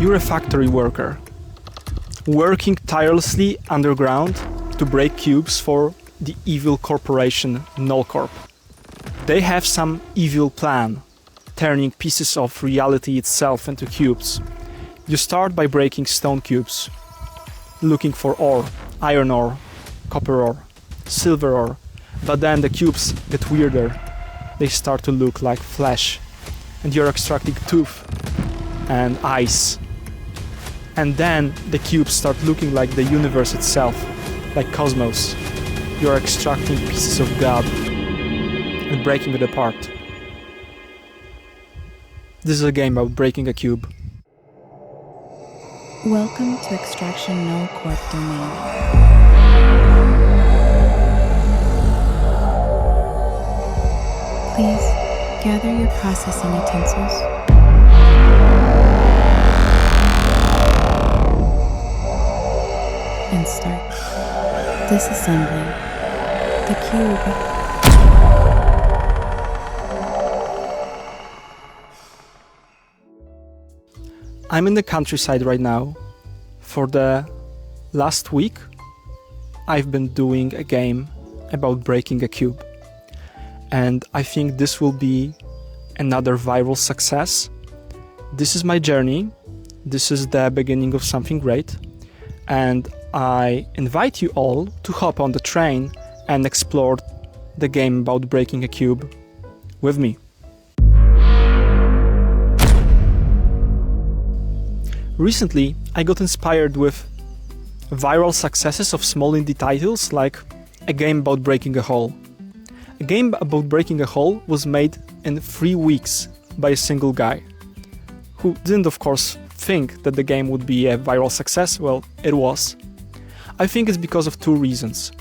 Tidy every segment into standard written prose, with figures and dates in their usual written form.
You're a factory worker, working tirelessly underground to break cubes for the evil corporation Nullcorp. They have some evil plan, turning pieces of reality itself into cubes. You start by breaking stone cubes, looking for ore, iron ore, copper ore, silver ore, but then the cubes get weirder. They start to look like flesh, and you're extracting tooth and eyes. And then the cubes start looking like the universe itself, like cosmos. You're extracting pieces of God and breaking it apart. This is a game about breaking a cube. Welcome to Extraction Nullcorp domain. Please gather your processing utensils. And start disassembling the cube. I'm in the countryside right now. For the last week, I've been doing a game about breaking a cube. And I think this will be another viral success. This is my journey. This is the beginning of something great. And I invite you all to hop on the train and explore the game about breaking a cube with me. Recently, I got inspired with viral successes of small indie titles like a game about breaking a hole. A game about breaking a hole was made in 3 weeks by a single guy, who didn't, of course, think that the game would be a viral success. Well, it was. I think it's because of 2 reasons.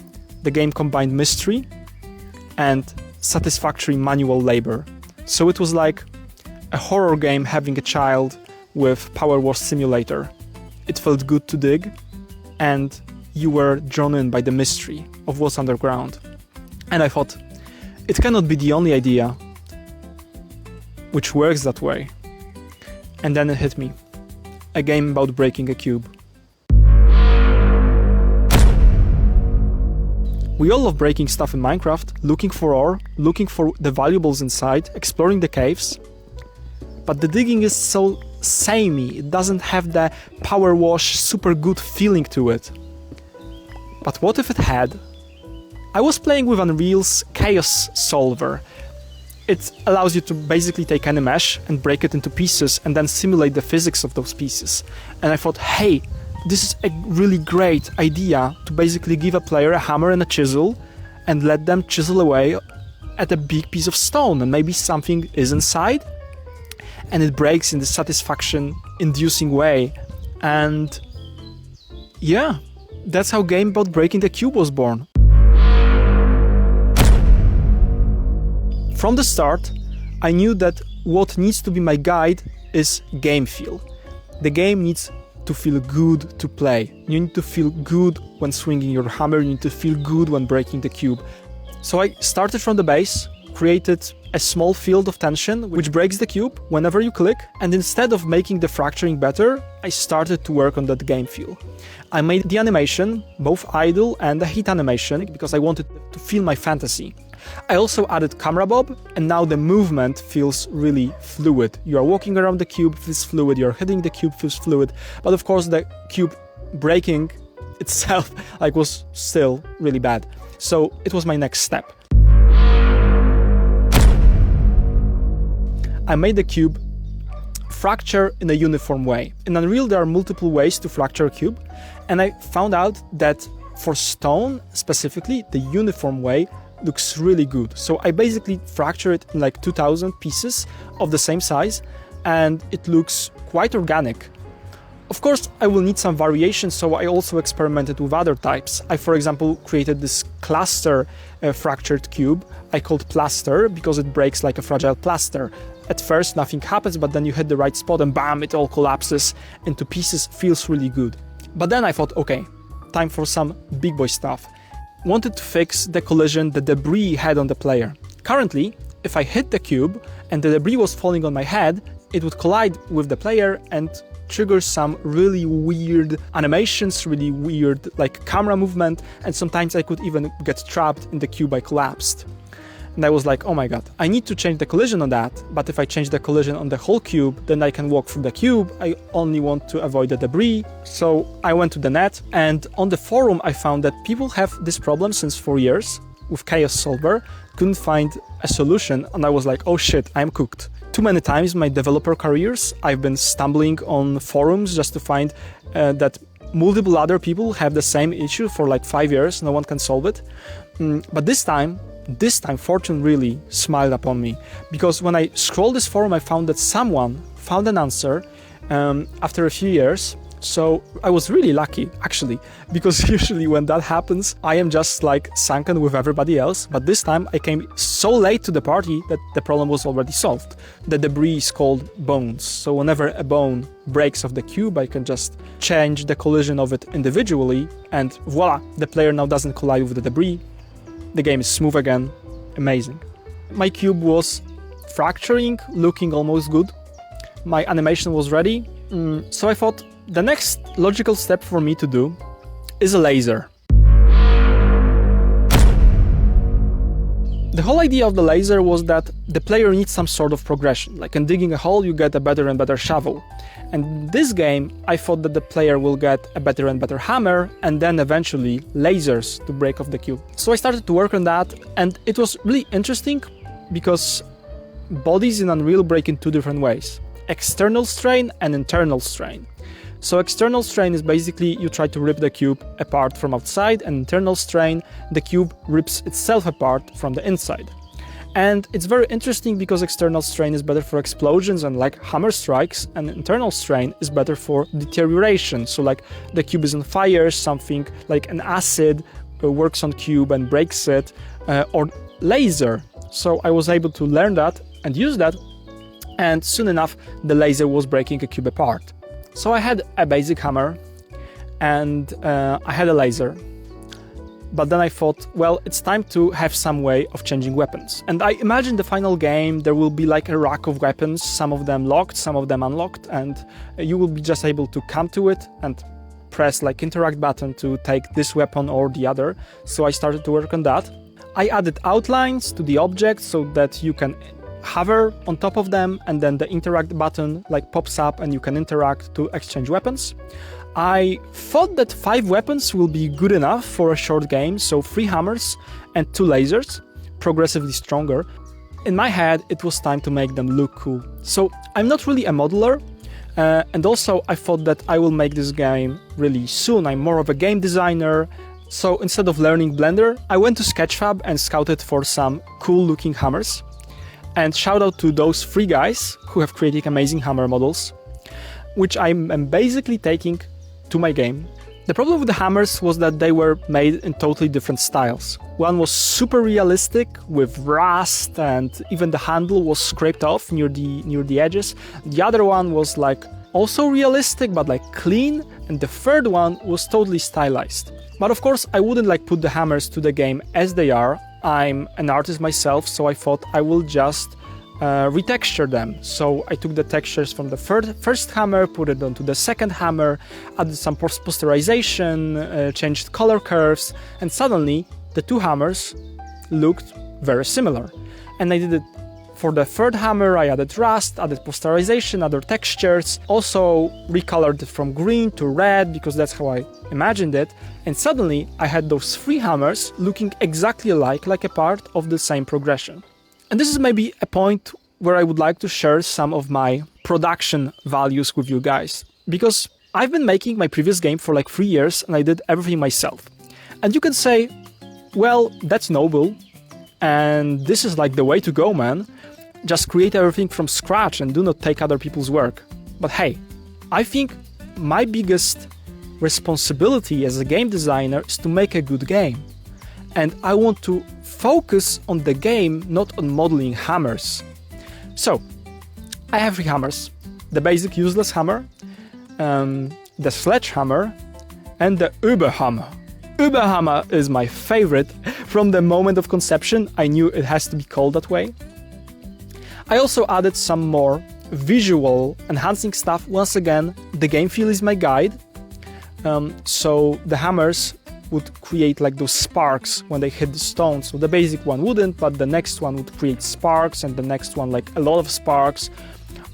The game combined mystery and satisfactory manual labor. So it was like a horror game having a child with Power Wash Simulator. It felt good to dig, and you were drawn in by the mystery of what's underground. And I thought, it cannot be the only idea which works that way. And then it hit me. A game about breaking a cube. We all love breaking stuff in Minecraft, looking for ore, looking for the valuables inside, exploring the caves. But the digging is so samey, it doesn't have the Power Wash super good feeling to it. But what if it had? I was playing with Unreal's Chaos Solver. It allows you to basically take any mesh and break it into pieces and then simulate the physics of those pieces. And I thought, hey, this is a really great idea to basically give a player a hammer and a chisel and let them chisel away at a big piece of stone, and maybe something is inside and it breaks in the satisfaction-inducing way. And yeah, that's how game about breaking the cube was born. From the start, I knew that what needs to be my guide is game feel. The game needs to feel good to play. You need to feel good when swinging your hammer, you need to feel good when breaking the cube. So I started from the base, created a small field of tension which breaks the cube whenever you click, and instead of making the fracturing better, I started to work on that game feel. I made the animation, both idle and a hit animation, because I wanted to feel my fantasy. I also added camera bob, and now the movement feels really fluid. You are walking around the cube, feels fluid, you're hitting the cube, feels fluid, but of course the cube breaking itself was still really bad. So it was my next step. I made the cube fracture in a uniform way. In Unreal there are multiple ways to fracture a cube, and I found out that for stone specifically, the uniform way looks really good. So I basically fracture it in 2000 pieces of the same size, and it looks quite organic. Of course, I will need some variation, so I also experimented with other types. I, for example, created this cluster fractured cube I called Plaster, because it breaks like a fragile plaster. At first nothing happens, but then you hit the right spot and bam, it all collapses into pieces, feels really good. But then I thought, okay, time for some big boy stuff. Wanted to fix the collision the debris had on the player. Currently, if I hit the cube and the debris was falling on my head, it would collide with the player and triggers some really weird animations, really weird like camera movement, and sometimes I could even get trapped in the cube I collapsed. And I was like, oh my god, I need to change the collision on that, but if I change the collision on the whole cube, then I can walk through the cube. I only want to avoid the debris. So I went to the net, and on the forum I found that people have this problem since 4 years with Chaos Solver, couldn't find a solution, and I was like, oh shit, I'm cooked. Too many times in my developer careers, I've been stumbling on forums just to find that multiple other people have the same issue for like 5 years, no one can solve it. But this time, fortune really smiled upon me, because when I scrolled this forum, I found that someone found an answer after a few years. So I was really lucky, actually, because usually when that happens, I am just like sunken with everybody else. But this time I came so late to the party that the problem was already solved. The debris is called bones. So whenever a bone breaks off the cube, I can just change the collision of it individually, and voila, the player now doesn't collide with the debris. The game is smooth again. Amazing. My cube was fracturing, looking almost good. My animation was ready. So I thought the next logical step for me to do is a laser. The whole idea of the laser was that the player needs some sort of progression. Like in digging a hole, you get a better and better shovel. And in this game, I thought that the player will get a better and better hammer, and then eventually lasers to break off the cube. So I started to work on that, and it was really interesting because bodies in Unreal break in two different ways: external strain and internal strain. So external strain is basically you try to rip the cube apart from outside, and internal strain, the cube rips itself apart from the inside. And it's very interesting because external strain is better for explosions and like hammer strikes, and internal strain is better for deterioration. So like the cube is on fire, something like an acid works on cube and breaks it, or laser. So I was able to learn that and use that, and soon enough the laser was breaking a cube apart. So I had a basic hammer and I had a laser, but then I thought, well, it's time to have some way of changing weapons. And I imagined the final game, there will be like a rack of weapons, some of them locked, some of them unlocked, and you will be just able to come to it and press like interact button to take this weapon or the other. So I started to work on that. I added outlines to the objects so that you can hover on top of them, and then the interact button like pops up and you can interact to exchange weapons. I thought that 5 weapons will be good enough for a short game, so 3 hammers and 2 lasers, progressively stronger. In my head, it was time to make them look cool. So I'm not really a modeler, and also I thought that I will make this game really soon. I'm more of a game designer. So instead of learning Blender, I went to Sketchfab and scouted for some cool looking hammers. And shout out to those 3 guys who have created amazing hammer models, which I'm basically taking to my game. The problem with the hammers was that they were made in totally different styles. One was super realistic with rust, and even the handle was scraped off near the edges. The other one was like also realistic but like clean, and the third one was totally stylized. But of course I wouldn't like put the hammers to the game as they are. I'm an artist myself, so I thought I will just retexture them. So I took the textures from the first hammer, put it onto the second hammer, added some posterization, changed color curves, and suddenly the 2 hammers looked very similar. And I did it for the third hammer. I added rust, added posterization, other textures, also recolored it from green to red because that's how I imagined it. And suddenly I had those 3 hammers looking exactly alike, like a part of the same progression. And this is maybe a point where I would like to share some of my production values with you guys, because I've been making my previous game for like 3 years and I did everything myself. And you can say, well, that's noble and this is like the way to go, man. Just create everything from scratch and do not take other people's work. But hey, I think my biggest responsibility as a game designer is to make a good game. And I want to focus on the game, not on modeling hammers. So, I have 3 hammers. The basic useless hammer, the sledgehammer, and the Uberhammer. Uberhammer is my favorite. From the moment of conception, I knew it has to be called that way. I also added some more visual enhancing stuff, once again, the game feel is my guide. So the hammers would create like those sparks when they hit the stone. So the basic one wouldn't, but the next one would create sparks, and the next one like a lot of sparks.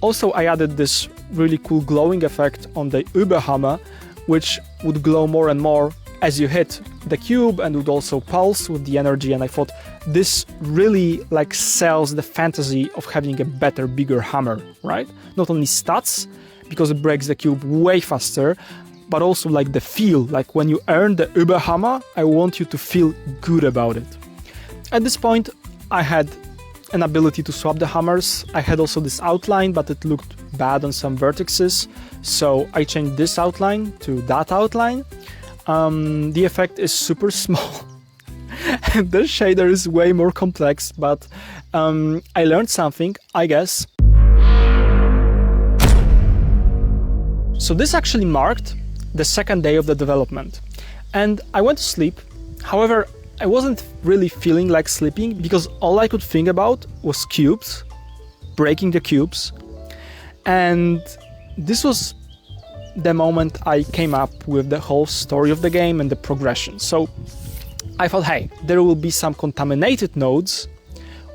Also, I added this really cool glowing effect on the Überhammer, which would glow more and more as you hit the cube, and would also pulse with the energy. And I thought this really like sells the fantasy of having a better, bigger hammer, right? Not only stats, because it breaks the cube way faster, but also like the feel, like when you earn the Überhammer, I want you to feel good about it. At this point, I had an ability to swap the hammers. I had also this outline, but it looked bad on some vertices, so I changed this outline to that outline. The effect is super small, and the shader is way more complex, but I learned something, I guess. So this actually marked the second day of the development, and I went to sleep. However, I wasn't really feeling like sleeping because all I could think about was cubes, breaking the cubes, and this was the moment I came up with the whole story of the game and the progression. So I thought, hey, there will be some contaminated nodes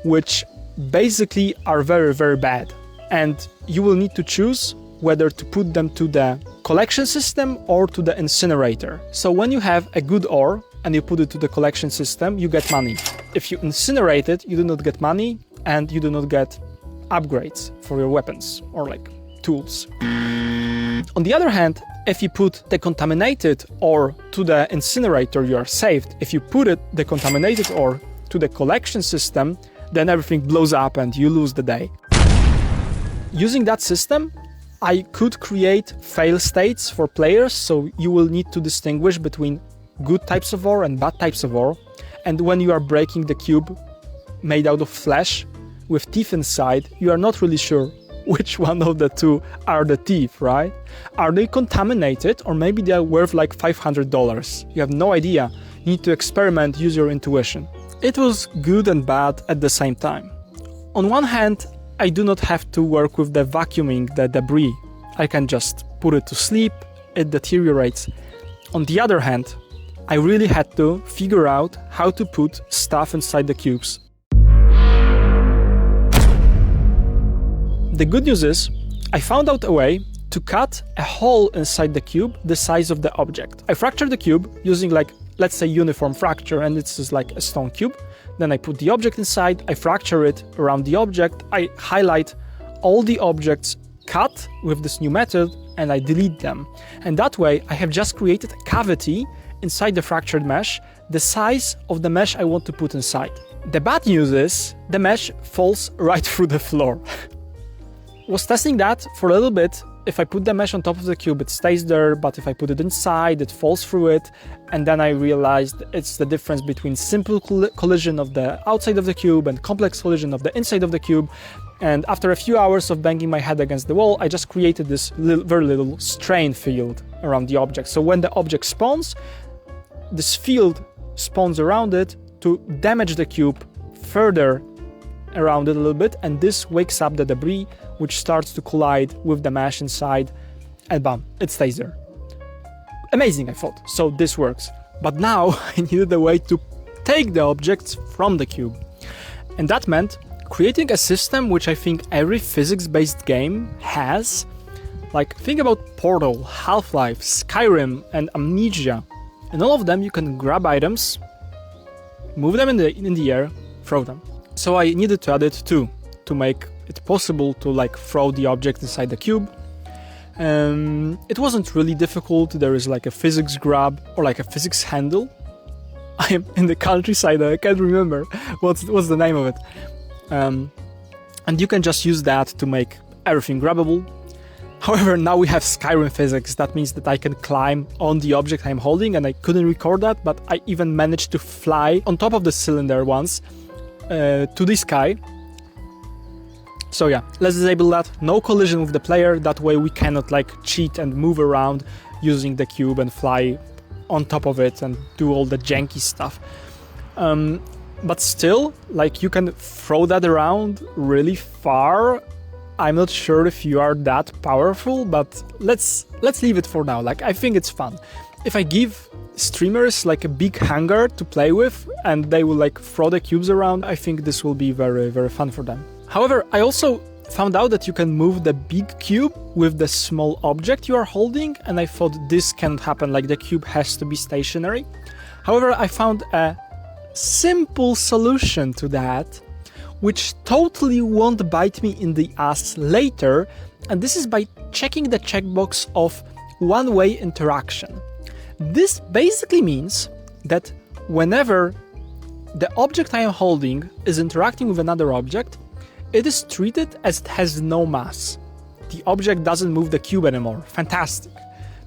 which basically are very, very bad, and you will need to choose whether to put them to the collection system or to the incinerator. So when you have a good ore and you put it to the collection system, you get money. If you incinerate it, you do not get money, and you do not get upgrades for your weapons or like tools. On the other hand, if you put the contaminated ore to the incinerator, you are saved. If you put the contaminated ore to the collection system, then everything blows up and you lose the day. Using that system, I could create fail states for players, so you will need to distinguish between good types of ore and bad types of ore. And when you are breaking the cube made out of flesh with teeth inside, you are not really sure which one of the two are the teeth, right? Are they contaminated, or maybe they are worth like $500? You have no idea. You need to experiment, use your intuition. It was good and bad at the same time. On one hand, I do not have to work with the vacuuming the debris. I can just put it to sleep, it deteriorates. On the other hand, I really had to figure out how to put stuff inside the cubes. The good news is, I found out a way to cut a hole inside the cube the size of the object. I fractured the cube using like, let's say, uniform fracture, and it's just like a stone cube. Then I put the object inside, I fracture it around the object, I highlight all the objects cut with this new method, and I delete them. And that way, I have just created a cavity inside the fractured mesh, the size of the mesh I want to put inside. The bad news is, the mesh falls right through the floor. Was testing that for a little bit. If I put the mesh on top of the cube, it stays there, but if I put it inside, it falls through it. And then I realized it's the difference between simple collision of the outside of the cube and complex collision of the inside of the cube. And after a few hours of banging my head against the wall, I just created this very little strain field around the object. So when the object spawns, this field spawns around it to damage the cube further around it a little bit, and this wakes up the debris, which starts to collide with the mesh inside, and bam, it stays there. Amazing, I thought. So this works. But now I needed a way to take the objects from the cube. And that meant creating a system which I think every physics-based game has. Like, think about Portal, Half-Life, Skyrim, and Amnesia. In all of them, you can grab items, move them in the air, throw them. So I needed to add it too, to make it possible to like throw the object inside the cube. It wasn't really difficult. There is like a physics grab or like a physics handle. I am in the countryside, I can't remember what's the name of it. And you can just use that to make everything grabbable. However, now we have Skyrim physics. That means that I can climb on the object I'm holding, and I couldn't record that, but I even managed to fly on top of the cylinder once to the sky. So yeah, let's disable that. No collision with the player. That way we cannot like cheat and move around using the cube and fly on top of it and do all the janky stuff. But still, like, you can throw that around really far. I'm not sure if you are that powerful, but let's leave it for now. Like, I think it's fun. If I give streamers like a big hangar to play with and they will like throw the cubes around, I think this will be very, very fun for them. However, I also found out that you can move the big cube with the small object you are holding, and I thought this can't happen, like the cube has to be stationary. However, I found a simple solution to that, which totally won't bite me in the ass later, and this is by checking the checkbox of one-way interaction. This basically means that whenever the object I am holding is interacting with another object, it is treated as it has no mass. The object doesn't move the cube anymore. Fantastic.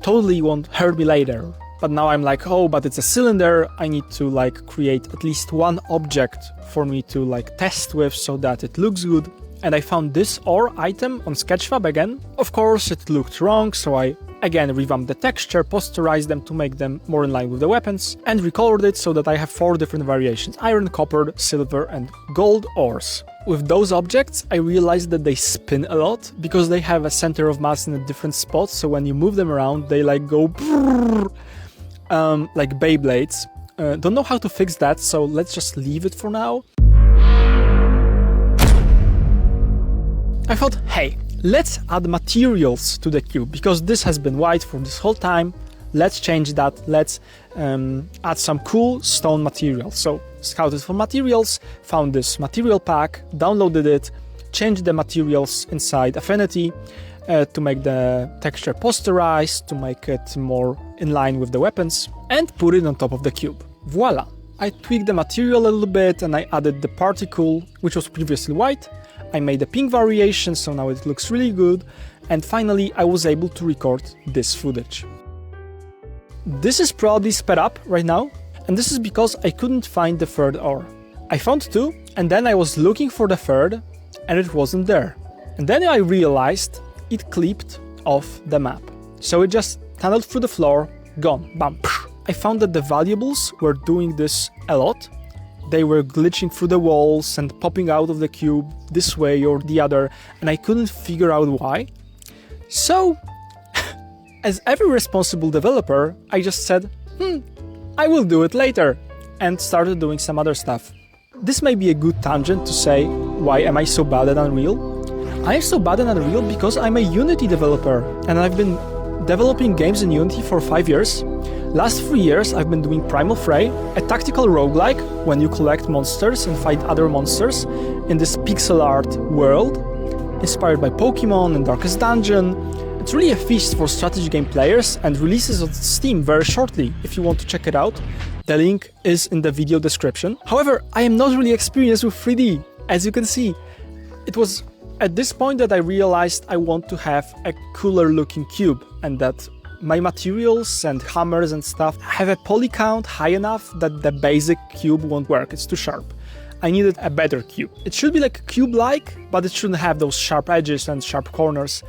Totally won't hurt me later. But now I'm like, oh, but it's a cylinder. I need to like create at least one object for me to like test with so that it looks good. And I found this ore item on Sketchfab again. Of course, it looked wrong, so I again revamped the texture, posterized them to make them more in line with the weapons, and recolored it so that I have 4 different variations: iron, copper, silver, and gold ores. With those objects, I realized that they spin a lot because they have a center of mass in a different spot, so when you move them around, they like go like Beyblades. Don't know how to fix that, so let's just leave it for now. I thought, hey, let's add materials to the cube, because this has been white for this whole time. Let's change that. Let's add some cool stone materials. So scouted for materials, found this material pack, downloaded it, changed the materials inside Affinity to make the texture posterized, to make it more in line with the weapons, and put it on top of the cube. Voila! I tweaked the material a little bit and I added the particle, which was previously white. I made a pink variation, so now it looks really good. And finally, I was able to record this footage. This is probably sped up right now, and this is because I couldn't find the third ore. I found 2, and then I was looking for the third, and it wasn't there. And then I realized it clipped off the map. So it just tunneled through the floor, gone, bam. I found that the valuables were doing this a lot. They were glitching through the walls and popping out of the cube this way or the other, and I couldn't figure out why. So, as every responsible developer, I just said, I will do it later, and started doing some other stuff. This may be a good tangent to say, why am I so bad at Unreal? I am so bad at Unreal because I'm a Unity developer, and I've been developing games in Unity for 5 years. Last 3 years I've been doing Primal Fray, a tactical roguelike when you collect monsters and fight other monsters in this pixel art world, inspired by Pokemon and Darkest Dungeon. It's really a feast for strategy game players and releases on Steam very shortly if you want to check it out. The link is in the video description. However, I am not really experienced with 3D, as you can see. It was at this point that I realized I want to have a cooler looking cube, and that my materials and hammers and stuff have a poly count high enough that the basic cube won't work, it's too sharp. I needed a better cube. It should be like cube-like, but it shouldn't have those sharp edges and sharp corners.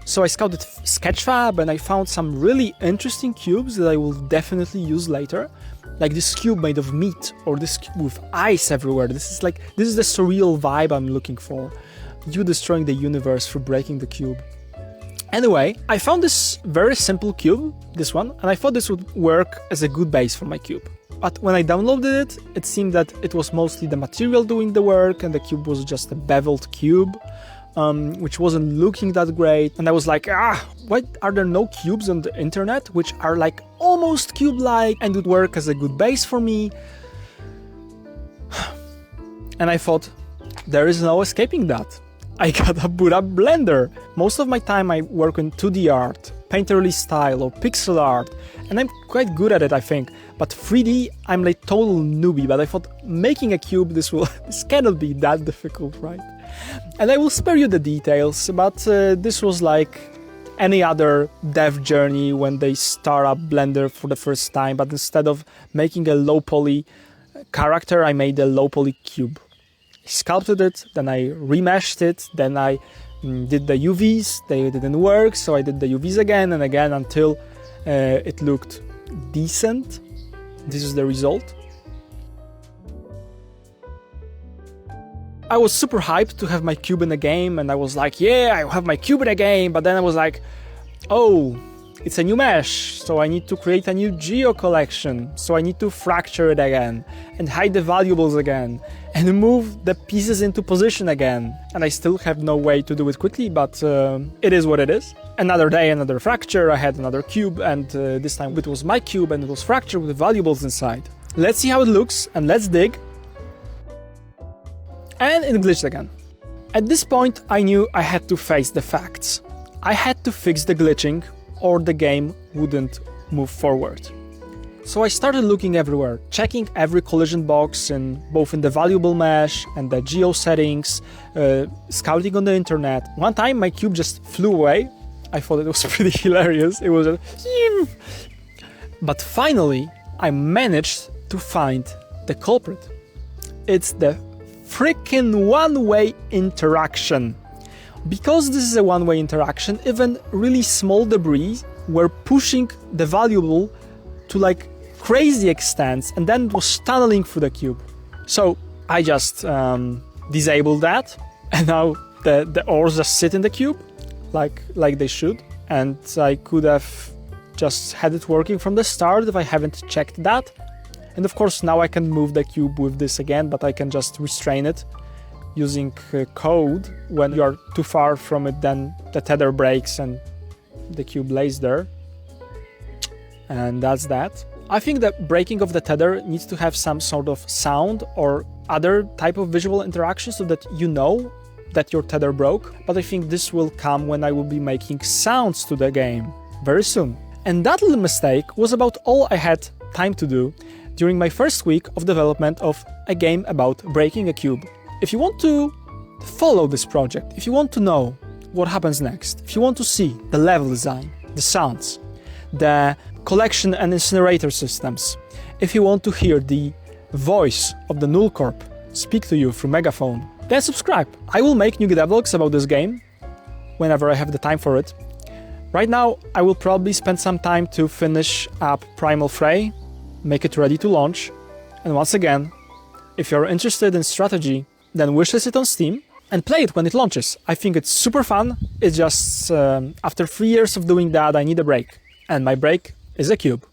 So I scouted Sketchfab and I found some really interesting cubes that I will definitely use later. Like this cube made of meat, or this cube with ice everywhere. This is the surreal vibe I'm looking for. You destroying the universe through breaking the cube. Anyway, I found this very simple cube, this one, and I thought this would work as a good base for my cube. But when I downloaded it, it seemed that it was mostly the material doing the work, and the cube was just a beveled cube, which wasn't looking that great. And I was like, why are there no cubes on the internet which are like almost cube-like and would work as a good base for me? And I thought, there is no escaping that. I gotta boot up Blender. Most of my time I work in 2D art, painterly style or pixel art, and I'm quite good at it, I think. But 3D, I'm like total newbie, but I thought making a cube, this cannot be that difficult, right? And I will spare you the details, but this was like any other dev journey when they start up Blender for the first time, but instead of making a low poly character, I made a low poly cube. Sculpted it, then I remeshed it, then I did the UVs, they didn't work, so I did the UVs again and again until it looked decent. This is the result. I was super hyped to have my cube in a game, and I was like, yeah, I have my cube in a game, but then I was like, oh, it's a new mesh, so I need to create a new geo collection, so I need to fracture it again, and hide the valuables again, and move the pieces into position again. And I still have no way to do it quickly, but it is what it is. Another day, another fracture, I had another cube, and this time it was my cube, and it was fractured with the valuables inside. Let's see how it looks, and let's dig. And it glitched again. At this point, I knew I had to face the facts. I had to fix the glitching, or the game wouldn't move forward. So I started looking everywhere, checking every collision box both in the valuable mesh and the geo settings, scouting on the internet. One time my cube just flew away. I thought it was pretty hilarious. It was But finally, I managed to find the culprit. It's the freaking one-way interaction. Because this is a one-way interaction, even really small debris were pushing the valuable to like crazy extents, and then it was tunneling through the cube. So I just disabled that, and now the ores just sit in the cube like they should, and I could have just had it working from the start if I haven't checked that. And of course now I can move the cube with this again, but I can just restrain it using code. When you are too far from it, then the tether breaks and the cube lays there. And that's that. I think that breaking of the tether needs to have some sort of sound or other type of visual interaction so that you know that your tether broke. But I think this will come when I will be making sounds to the game very soon. And that little mistake was about all I had time to do during my first week of development of a game about breaking a cube. If you want to follow this project, if you want to know what happens next, if you want to see the level design, the sounds, the collection and incinerator systems, if you want to hear the voice of the Nullcorp speak to you through megaphone, then subscribe. I will make new devlogs about this game whenever I have the time for it. Right now, I will probably spend some time to finish up Primal Fray, make it ready to launch. And once again, if you're interested in strategy, then wishlist it on Steam and play it when it launches. I think it's super fun. It's just after 3 years of doing that, I need a break. And my break is a cube.